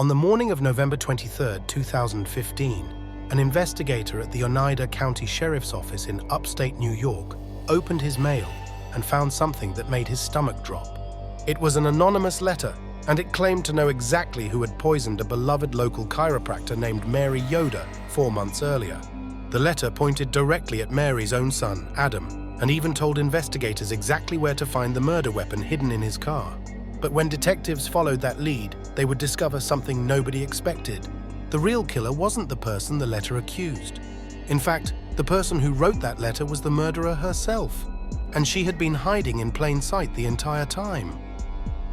On the morning of November 23, 2015, an investigator at the Oneida County Sheriff's Office in upstate New York opened his mail and found something that made his stomach drop. It was an anonymous letter, and it claimed to know exactly who had poisoned a beloved local chiropractor named Mary Yoder 4 months earlier. The letter pointed directly at Mary's own son, Adam, and even told investigators exactly where to find the murder weapon hidden in his car. But when detectives followed that lead, they would discover something nobody expected. The real killer wasn't the person the letter accused. In fact, the person who wrote that letter was the murderer herself, and she had been hiding in plain sight the entire time.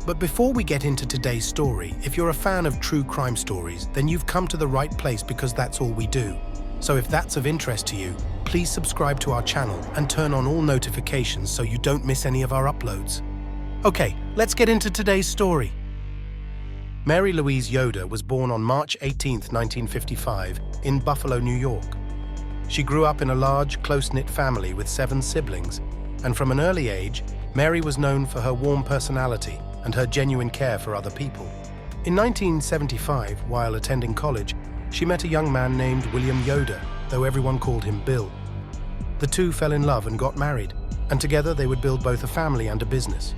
But before we get into today's story, if you're a fan of true crime stories, then you've come to the right place because that's all we do. So if that's of interest to you, please subscribe to our channel and turn on all notifications so you don't miss any of our uploads. Okay, let's get into today's story. Mary Louise Yoder was born on March 18, 1955, in Buffalo, New York. She grew up in a large, close-knit family with 7 siblings, and from an early age, Mary was known for her warm personality and her genuine care for other people. In 1975, while attending college, she met a young man named William Yoder, though everyone called him Bill. The two fell in love and got married, and together they would build both a family and a business.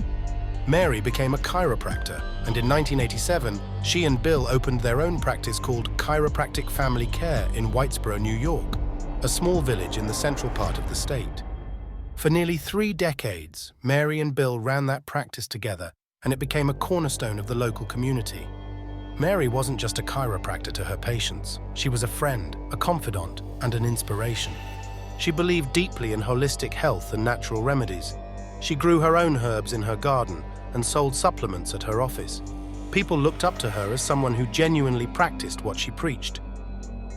Mary became a chiropractor, and in 1987, she and Bill opened their own practice called Chiropractic Family Care in Whitesboro, New York, a small village in the central part of the state. For nearly 3 decades, Mary and Bill ran that practice together, and it became a cornerstone of the local community. Mary wasn't just a chiropractor to her patients. She was a friend, a confidant, and an inspiration. She believed deeply in holistic health and natural remedies. She grew her own herbs in her garden and sold supplements at her office. People looked up to her as someone who genuinely practiced what she preached.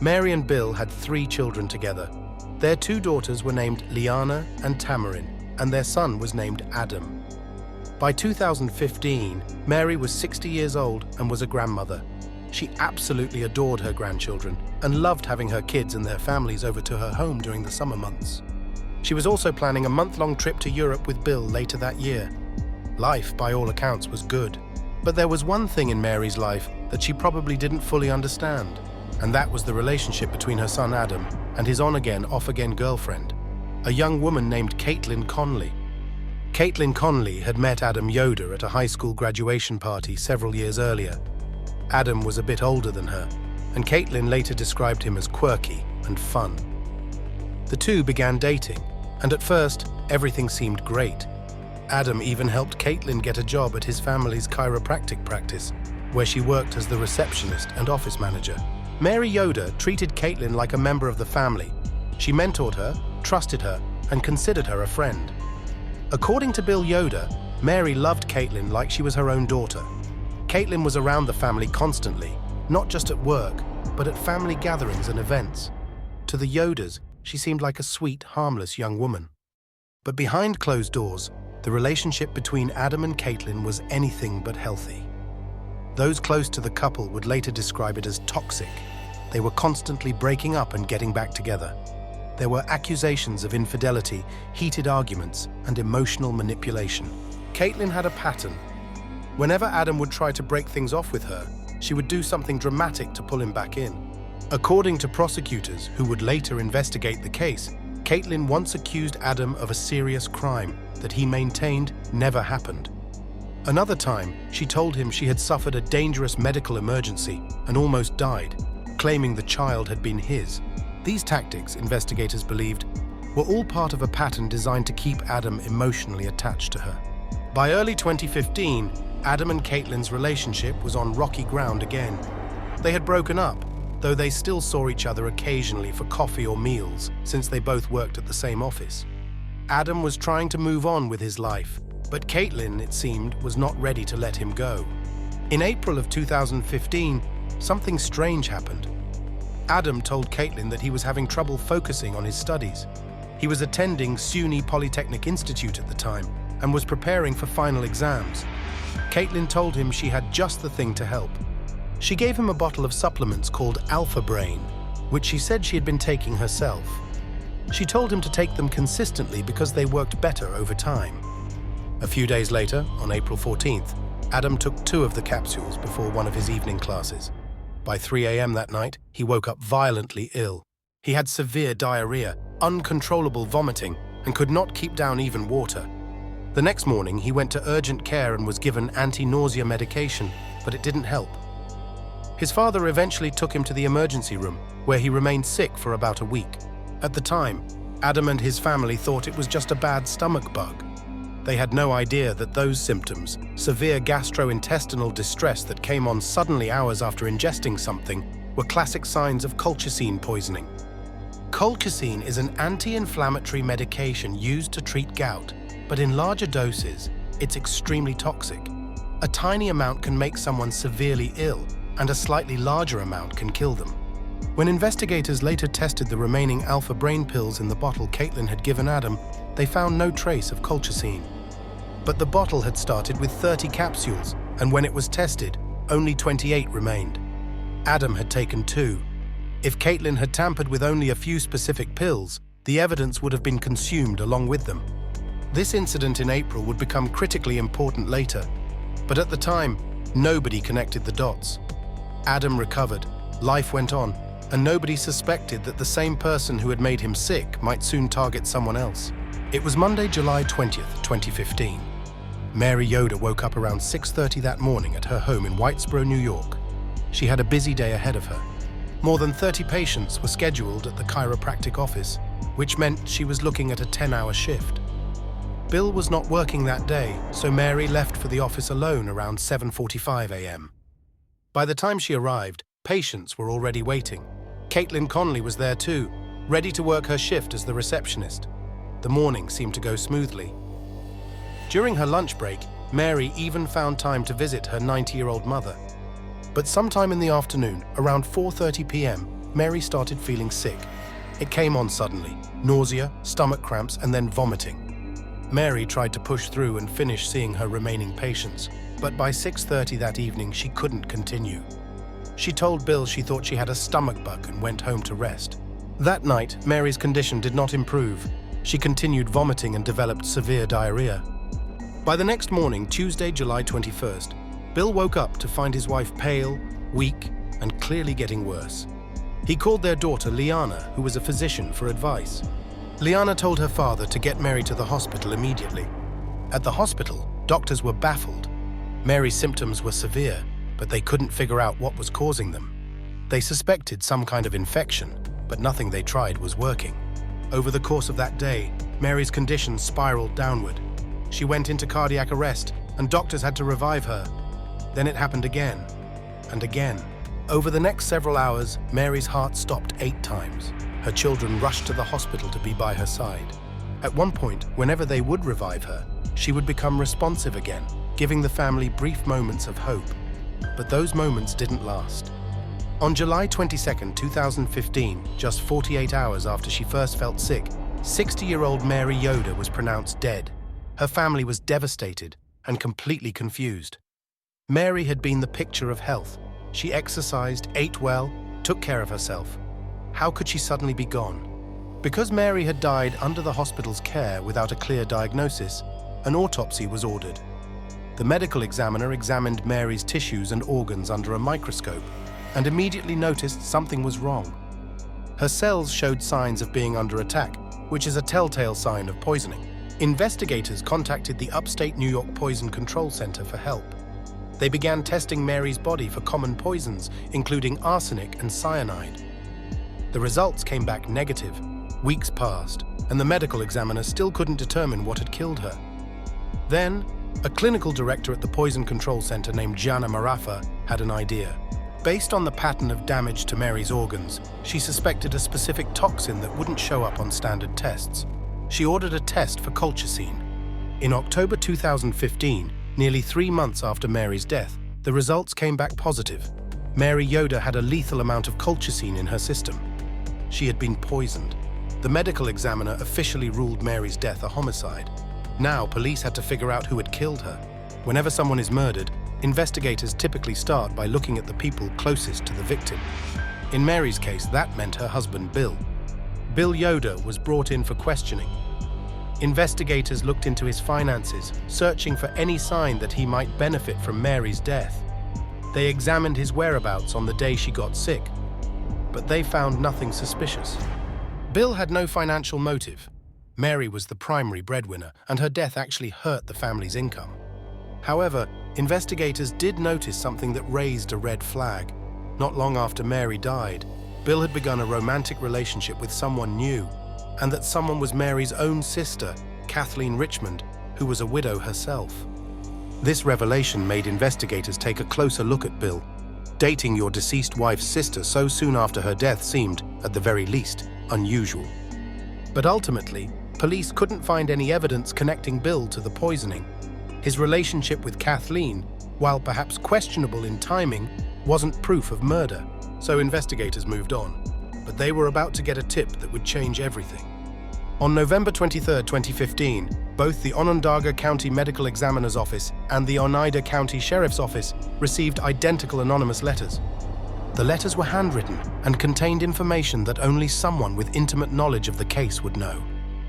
Mary and Bill had 3 children together. Their 2 daughters were named Liana and Tamarin, and their son was named Adam. By 2015, Mary was 60 years old and was a grandmother. She absolutely adored her grandchildren and loved having her kids and their families over to her home during the summer months. She was also planning a month-long trip to Europe with Bill later that year. Life, by all accounts, was good. But there was one thing in Mary's life that she probably didn't fully understand, and that was the relationship between her son Adam and his on-again, off-again girlfriend, a young woman named Caitlin Conley. Caitlin Conley had met Adam Yoder at a high school graduation party several years earlier. Adam was a bit older than her, and Caitlin later described him as quirky and fun. The two began dating, and at first, everything seemed great. Adam even helped Caitlin get a job at his family's chiropractic practice, where she worked as the receptionist and office manager. Mary Yoder treated Caitlin like a member of the family. She mentored her, trusted her, and considered her a friend. According to Bill Yoder, Mary loved Caitlin like she was her own daughter. Caitlin was around the family constantly, not just at work, but at family gatherings and events. To the Yoders, she seemed like a sweet, harmless young woman. But behind closed doors, the relationship between Adam and Caitlin was anything but healthy. Those close to the couple would later describe it as toxic. They were constantly breaking up and getting back together. There were accusations of infidelity, heated arguments, and emotional manipulation. Caitlin had a pattern. Whenever Adam would try to break things off with her, she would do something dramatic to pull him back in. According to prosecutors who would later investigate the case, Caitlin once accused Adam of a serious crime that he maintained never happened. Another time, she told him she had suffered a dangerous medical emergency and almost died, claiming the child had been his. These tactics, investigators believed, were all part of a pattern designed to keep Adam emotionally attached to her. By early 2015, Adam and Caitlin's relationship was on rocky ground again. They had broken up, though they still saw each other occasionally for coffee or meals, since they both worked at the same office. Adam was trying to move on with his life, but Caitlin, it seemed, was not ready to let him go. In April of 2015, something strange happened. Adam told Caitlin that he was having trouble focusing on his studies. He was attending SUNY Polytechnic Institute at the time and was preparing for final exams. Caitlin told him she had just the thing to help. She gave him a bottle of supplements called Alpha Brain, which she said she had been taking herself. She told him to take them consistently because they worked better over time. A few days later, on April 14th, Adam took 2 of the capsules before one of his evening classes. By 3 a.m. that night, he woke up violently ill. He had severe diarrhea, uncontrollable vomiting, and could not keep down even water. The next morning, he went to urgent care and was given anti-nausea medication, but it didn't help. His father eventually took him to the emergency room, where he remained sick for about a week. At the time, Adam and his family thought it was just a bad stomach bug. They had no idea that those symptoms, severe gastrointestinal distress that came on suddenly hours after ingesting something, were classic signs of colchicine poisoning. Colchicine is an anti-inflammatory medication used to treat gout, but in larger doses, it's extremely toxic. A tiny amount can make someone severely ill, and a slightly larger amount can kill them. When investigators later tested the remaining alpha brain pills in the bottle Caitlin had given Adam, they found no trace of colchicine. But the bottle had started with 30 capsules, and when it was tested, only 28 remained. Adam had taken 2. If Caitlin had tampered with only a few specific pills, the evidence would have been consumed along with them. This incident in April would become critically important later, but at the time, nobody connected the dots. Adam recovered, life went on, and nobody suspected that the same person who had made him sick might soon target someone else. It was Monday, July 20th, 2015. Mary Yoder woke up around 6:30 that morning at her home in Whitesboro, New York. She had a busy day ahead of her. More than 30 patients were scheduled at the chiropractic office, which meant she was looking at a 10-hour shift. Bill was not working that day, so Mary left for the office alone around 7:45 a.m. By the time she arrived, patients were already waiting. Caitlin Conley was there too, ready to work her shift as the receptionist. The morning seemed to go smoothly. During her lunch break, Mary even found time to visit her 90-year-old mother. But sometime in the afternoon, around 4:30 p.m., Mary started feeling sick. It came on suddenly: nausea, stomach cramps, and then vomiting. Mary tried to push through and finish seeing her remaining patients, but by 6:30 that evening, she couldn't continue. She told Bill she thought she had a stomach bug and went home to rest. That night, Mary's condition did not improve. She continued vomiting and developed severe diarrhea. By the next morning, Tuesday, July 21st, Bill woke up to find his wife pale, weak, and clearly getting worse. He called their daughter, Liana, who was a physician, for advice. Liana told her father to get Mary to the hospital immediately. At the hospital, doctors were baffled. Mary's symptoms were severe, but they couldn't figure out what was causing them. They suspected some kind of infection, but nothing they tried was working. Over the course of that day, Mary's condition spiraled downward. She went into cardiac arrest, and doctors had to revive her. Then it happened again, and again. Over the next several hours, Mary's heart stopped 8 times. Her children rushed to the hospital to be by her side. At one point, whenever they would revive her, she would become responsive again, giving the family brief moments of hope. But those moments didn't last. On July 22, 2015, just 48 hours after she first felt sick, 60-year-old Mary Yoder was pronounced dead. Her family was devastated and completely confused. Mary had been the picture of health. She exercised, ate well, took care of herself. How could she suddenly be gone? Because Mary had died under the hospital's care without a clear diagnosis, an autopsy was ordered. The medical examiner examined Mary's tissues and organs under a microscope and immediately noticed something was wrong. Her cells showed signs of being under attack, which is a telltale sign of poisoning. Investigators contacted the upstate New York Poison Control Center for help. They began testing Mary's body for common poisons, including arsenic and cyanide. The results came back negative. Weeks passed, and the medical examiner still couldn't determine what had killed her. Then, a clinical director at the Poison Control Center named Gianna Marafa had an idea. Based on the pattern of damage to Mary's organs, she suspected a specific toxin that wouldn't show up on standard tests. She ordered a test for colchicine. In October 2015, nearly 3 months after Mary's death, the results came back positive. Mary Yoder had a lethal amount of colchicine in her system. She had been poisoned. The medical examiner officially ruled Mary's death a homicide. Now, police had to figure out who had killed her. Whenever someone is murdered, investigators typically start by looking at the people closest to the victim. In Mary's case, that meant her husband, Bill. Bill Yoder was brought in for questioning. Investigators looked into his finances, searching for any sign that he might benefit from Mary's death. They examined his whereabouts on the day she got sick, but they found nothing suspicious. Bill had no financial motive. Mary was the primary breadwinner, and her death actually hurt the family's income. However, investigators did notice something that raised a red flag. Not long after Mary died, Bill had begun a romantic relationship with someone new, and that someone was Mary's own sister, Kathleen Richmond, who was a widow herself. This revelation made investigators take a closer look at Bill. Dating your deceased wife's sister so soon after her death seemed, at the very least, unusual. But ultimately, police couldn't find any evidence connecting Bill to the poisoning. His relationship with Kathleen, while perhaps questionable in timing, wasn't proof of murder, so investigators moved on. But they were about to get a tip that would change everything. On November 23, 2015, both the Onondaga County Medical Examiner's Office and the Oneida County Sheriff's Office received identical anonymous letters. The letters were handwritten and contained information that only someone with intimate knowledge of the case would know.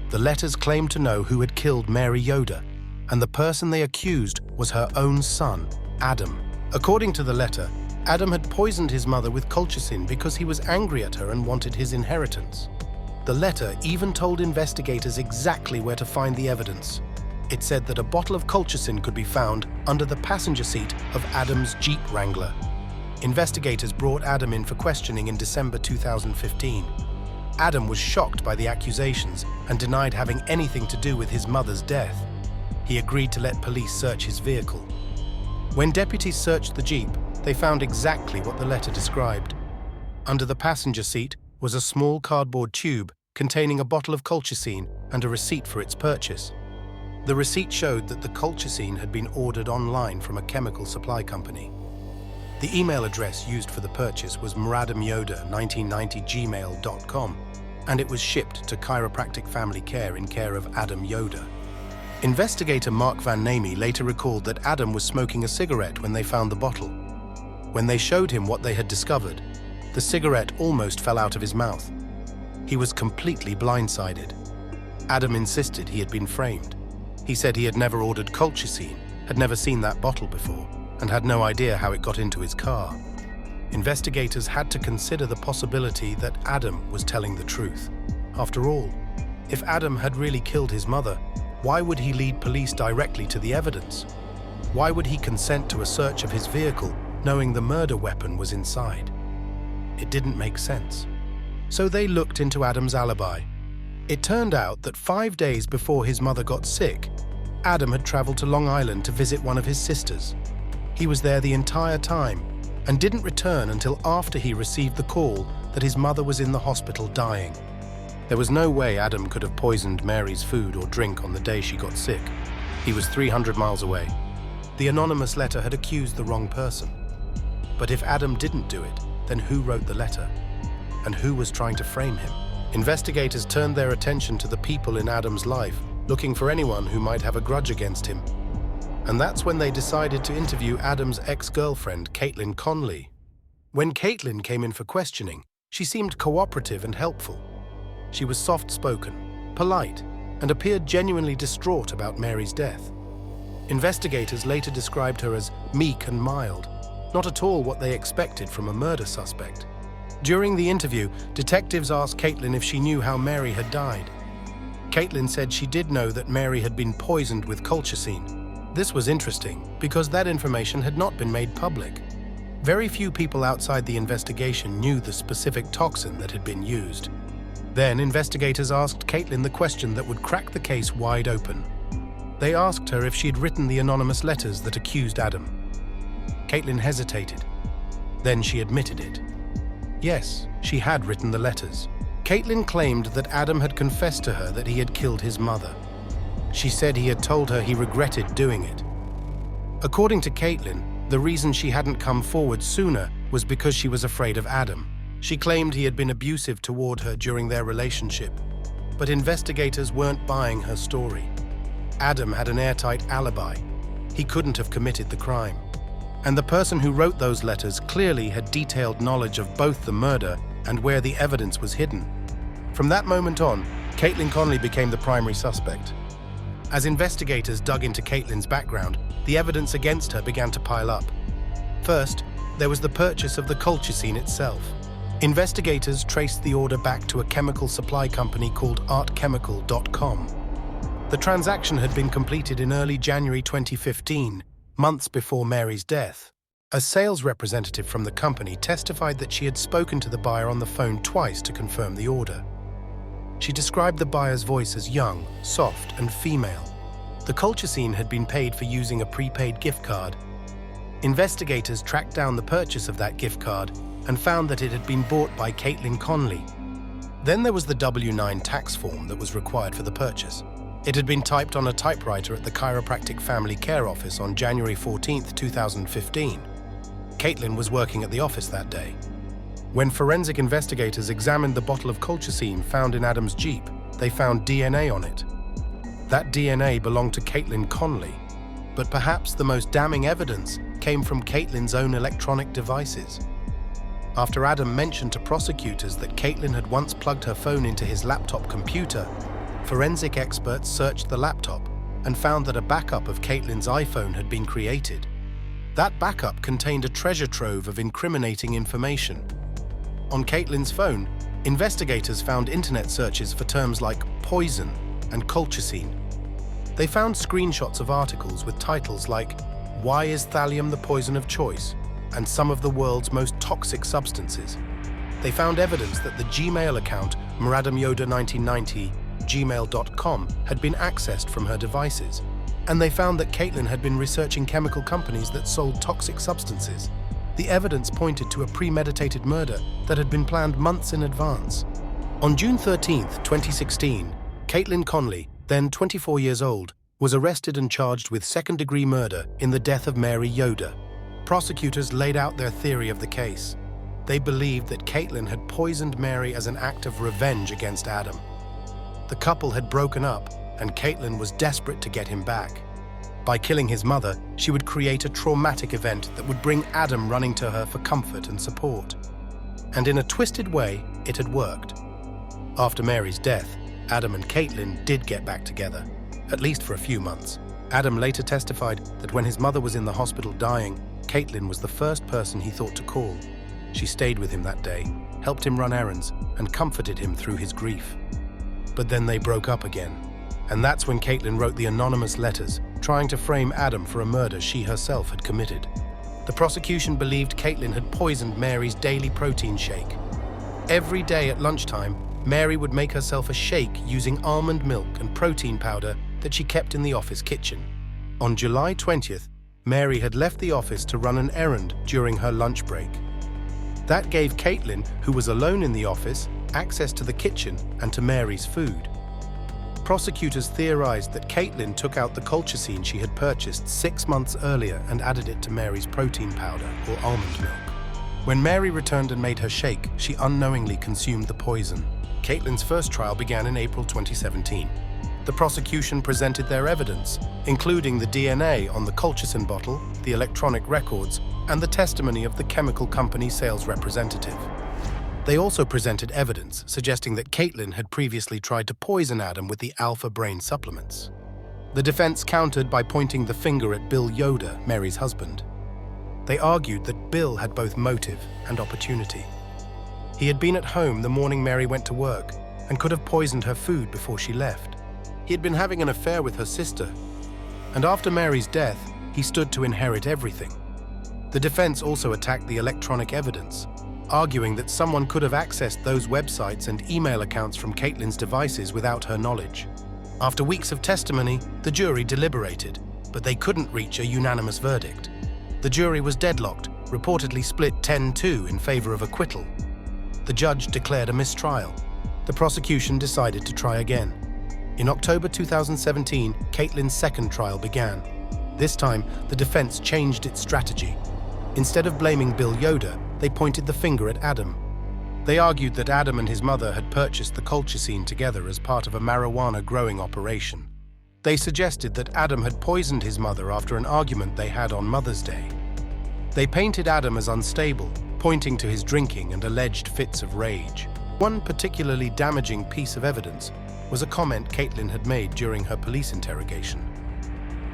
The letters claimed to know who had killed Mary Yoder, and the person they accused was her own son, Adam. According to the letter, Adam had poisoned his mother with colchicine because he was angry at her and wanted his inheritance. The letter even told investigators exactly where to find the evidence. It said that a bottle of colchicine could be found under the passenger seat of Adam's Jeep Wrangler. Investigators brought Adam in for questioning in December 2015. Adam was shocked by the accusations and denied having anything to do with his mother's death. He agreed to let police search his vehicle. When deputies searched the Jeep, they found exactly what the letter described. Under the passenger seat was a small cardboard tube containing a bottle of colchicine and a receipt for its purchase. The receipt showed that the colchicine had been ordered online from a chemical supply company. The email address used for the purchase was mradamyoder1990@gmail.com, and it was shipped to Chiropractic Family Care in care of Adam Yoder. Investigator Mark Van Namey later recalled that Adam was smoking a cigarette when they found the bottle. When they showed him what they had discovered, the cigarette almost fell out of his mouth. He was completely blindsided. Adam insisted he had been framed. He said he had never ordered colchicine, had never seen that bottle before, and had no idea how it got into his car. Investigators had to consider the possibility that Adam was telling the truth. After all, if Adam had really killed his mother, why would he lead police directly to the evidence? Why would he consent to a search of his vehicle, knowing the murder weapon was inside? It didn't make sense. So they looked into Adam's alibi. It turned out that 5 days before his mother got sick, Adam had traveled to Long Island to visit one of his sisters. He was there the entire time and didn't return until after he received the call that his mother was in the hospital dying. There was no way Adam could have poisoned Mary's food or drink on the day she got sick. He was 300 miles away. The anonymous letter had accused the wrong person. But if Adam didn't do it, then who wrote the letter? And who was trying to frame him? Investigators turned their attention to the people in Adam's life, looking for anyone who might have a grudge against him. And that's when they decided to interview Adam's ex-girlfriend, Caitlin Conley. When Caitlin came in for questioning, she seemed cooperative and helpful. She was soft-spoken, polite, and appeared genuinely distraught about Mary's death. Investigators later described her as meek and mild, not at all what they expected from a murder suspect. During the interview, detectives asked Caitlin if she knew how Mary had died. Caitlin said she did know that Mary had been poisoned with colchicine. This was interesting because that information had not been made public. Very few people outside the investigation knew the specific toxin that had been used. Then investigators asked Caitlin the question that would crack the case wide open. They asked her if she had written the anonymous letters that accused Adam. Caitlin hesitated. Then she admitted it. Yes, she had written the letters. Caitlin claimed that Adam had confessed to her that he had killed his mother. She said he had told her he regretted doing it. According to Caitlin, the reason she hadn't come forward sooner was because she was afraid of Adam. She claimed he had been abusive toward her during their relationship, but investigators weren't buying her story. Adam had an airtight alibi. He couldn't have committed the crime. And the person who wrote those letters clearly had detailed knowledge of both the murder and where the evidence was hidden. From that moment on, Caitlin Conley became the primary suspect. As investigators dug into Caitlin's background, the evidence against her began to pile up. First, there was the purchase of the colchicine itself. Investigators traced the order back to a chemical supply company called artchemical.com. The transaction had been completed in early January 2015, months before Mary's death. A sales representative from the company testified that she had spoken to the buyer on the phone twice to confirm the order. She described the buyer's voice as young, soft, and female. The colchicine had been paid for using a prepaid gift card. Investigators tracked down the purchase of that gift card and found that it had been bought by Caitlin Conley. Then there was the W-9 tax form that was required for the purchase. It had been typed on a typewriter at the Chiropractic Family Care Office on January 14, 2015. Caitlin was working at the office that day. When forensic investigators examined the bottle of colchicine found in Adam's Jeep, they found DNA on it. That DNA belonged to Caitlin Conley, but perhaps the most damning evidence came from Caitlin's own electronic devices. After Adam mentioned to prosecutors that Caitlin had once plugged her phone into his laptop computer, forensic experts searched the laptop and found that a backup of Caitlin's iPhone had been created. That backup contained a treasure trove of incriminating information. On Caitlin's phone, investigators found internet searches for terms like poison and colchicine. They found screenshots of articles with titles like "Why is thallium the poison of choice?" and "Some of the world's most toxic substances." They found evidence that the Gmail account MurderMystery1990@gmail.com had been accessed from her devices, and they found that Caitlin had been researching chemical companies that sold toxic substances. The evidence pointed to a premeditated murder that had been planned months in advance. On June 13, 2016, Caitlin Conley, then 24 years old, was arrested and charged with second-degree murder in the death of Mary Yoder. Prosecutors laid out their theory of the case. They believed that Caitlin had poisoned Mary as an act of revenge against Adam. The couple had broken up, and Caitlin was desperate to get him back. By killing his mother, she would create a traumatic event that would bring Adam running to her for comfort and support. And in a twisted way, it had worked. After Mary's death, Adam and Caitlin did get back together, at least for a few months. Adam later testified that when his mother was in the hospital dying, Caitlin was the first person he thought to call. She stayed with him that day, helped him run errands, and comforted him through his grief. But then they broke up again. And that's when Caitlin wrote the anonymous letters, trying to frame Adam for a murder she herself had committed. The prosecution believed Caitlin had poisoned Mary's daily protein shake. Every day at lunchtime, Mary would make herself a shake using almond milk and protein powder that she kept in the office kitchen. On July 20th, Mary had left the office to run an errand during her lunch break. That gave Caitlin, who was alone in the office, access to the kitchen and to Mary's food. Prosecutors theorized that Caitlin took out the colchicine she had purchased 6 months earlier and added it to Mary's protein powder or almond milk. When Mary returned and made her shake, she unknowingly consumed the poison. Caitlin's first trial began in April 2017. The prosecution presented their evidence, including the DNA on the colchicine bottle, the electronic records, and the testimony of the chemical company sales representative. They also presented evidence suggesting that Caitlin had previously tried to poison Adam with the alpha brain supplements. The defense countered by pointing the finger at Bill Yoder, Mary's husband. They argued that Bill had both motive and opportunity. He had been at home the morning Mary went to work and could have poisoned her food before she left. He had been having an affair with her sister, and after Mary's death, he stood to inherit everything. The defense also attacked the electronic evidence, arguing that someone could have accessed those websites and email accounts from Caitlin's devices without her knowledge. After weeks of testimony, the jury deliberated, but they couldn't reach a unanimous verdict. The jury was deadlocked, reportedly split 10-2 in favor of acquittal. The judge declared a mistrial. The prosecution decided to try again. In October 2017, Caitlin's second trial began. This time, the defense changed its strategy. Instead of blaming Bill Yoder, they pointed the finger at Adam. They argued that Adam and his mother had purchased the colchicine together as part of a marijuana growing operation. They suggested that Adam had poisoned his mother after an argument they had on Mother's Day. They painted Adam as unstable, pointing to his drinking and alleged fits of rage. One particularly damaging piece of evidence was a comment Caitlin had made during her police interrogation.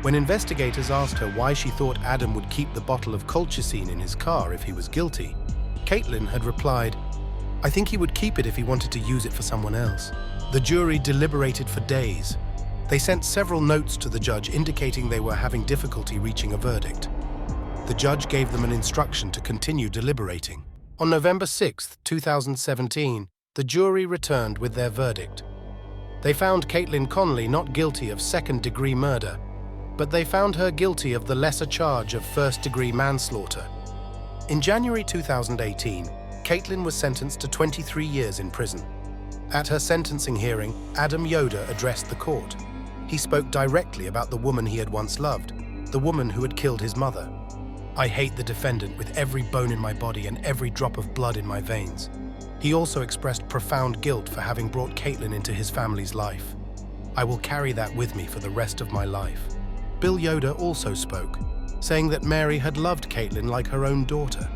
When investigators asked her why she thought Adam would keep the bottle of colchicine in his car if he was guilty, Caitlin had replied, "I think he would keep it if he wanted to use it for someone else." The jury deliberated for days. They sent several notes to the judge indicating they were having difficulty reaching a verdict. The judge gave them an instruction to continue deliberating. On November 6, 2017, the jury returned with their verdict. They found Caitlin Conley not guilty of second-degree murder, but they found her guilty of the lesser charge of first-degree manslaughter. In January 2018, Caitlin was sentenced to 23 years in prison. At her sentencing hearing, Adam Yoder addressed the court. He spoke directly about the woman he had once loved, the woman who had killed his mother. "I hate the defendant with every bone in my body and every drop of blood in my veins." He also expressed profound guilt for having brought Caitlin into his family's life. "I will carry that with me for the rest of my life." Bill Yoder also spoke, saying that Mary had loved Caitlin like her own daughter.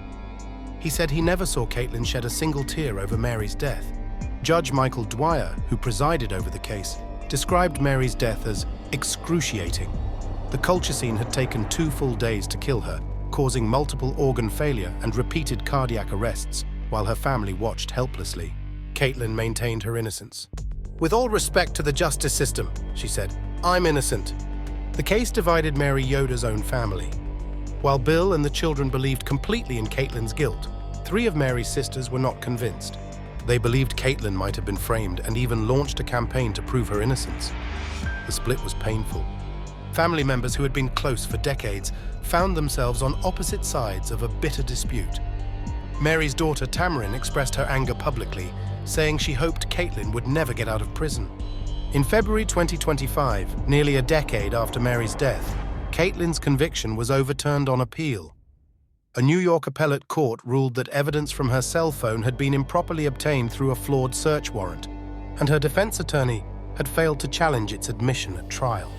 He said he never saw Caitlin shed a single tear over Mary's death. Judge Michael Dwyer, who presided over the case, described Mary's death as excruciating. The colchicine had taken 2 full days to kill her, causing multiple organ failure and repeated cardiac arrests, while her family watched helplessly. Caitlin maintained her innocence. "With all respect to the justice system," she said, "I'm innocent." The case divided Mary Yoder's own family. While Bill and the children believed completely in Caitlin's guilt, 3 of Mary's sisters were not convinced. They believed Caitlin might have been framed and even launched a campaign to prove her innocence. The split was painful. Family members who had been close for decades found themselves on opposite sides of a bitter dispute. Mary's daughter Tamarin expressed her anger publicly, saying she hoped Caitlin would never get out of prison. In February 2025, nearly a decade after Mary's death, Caitlin's conviction was overturned on appeal. A New York appellate court ruled that evidence from her cell phone had been improperly obtained through a flawed search warrant, and her defense attorney had failed to challenge its admission at trial.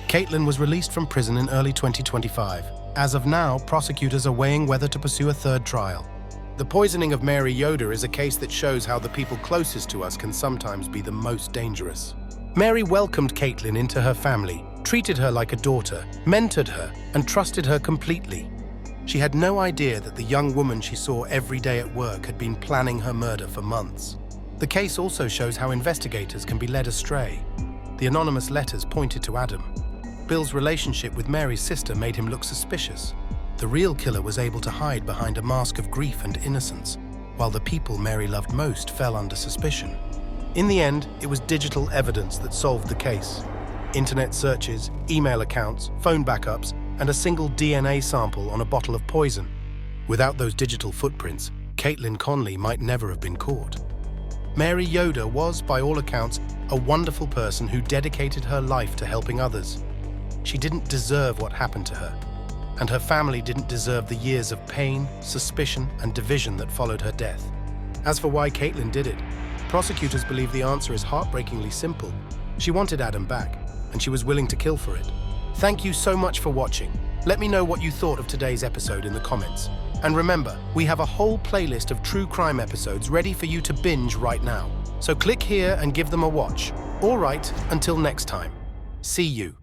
Caitlin was released from prison in early 2025. As of now, prosecutors are weighing whether to pursue a 3rd trial. The poisoning of Mary Yoder is a case that shows how the people closest to us can sometimes be the most dangerous. Mary welcomed Caitlin into her family, treated her like a daughter, mentored her, and trusted her completely. She had no idea that the young woman she saw every day at work had been planning her murder for months. The case also shows how investigators can be led astray. The anonymous letters pointed to Adam. Bill's relationship with Mary's sister made him look suspicious. The real killer was able to hide behind a mask of grief and innocence, while the people Mary loved most fell under suspicion. In the end, it was digital evidence that solved the case. Internet searches, email accounts, phone backups, and a single DNA sample on a bottle of poison. Without those digital footprints, Caitlin Conley might never have been caught. Mary Yoder was, by all accounts, a wonderful person who dedicated her life to helping others. She didn't deserve what happened to her, and her family didn't deserve the years of pain, suspicion, and division that followed her death. As for why Caitlin did it, prosecutors believe the answer is heartbreakingly simple. She wanted Adam back, and she was willing to kill for it. Thank you so much for watching. Let me know what you thought of today's episode in the comments. And remember, we have a whole playlist of true crime episodes ready for you to binge right now. So click here and give them a watch. All right, until next time. See you.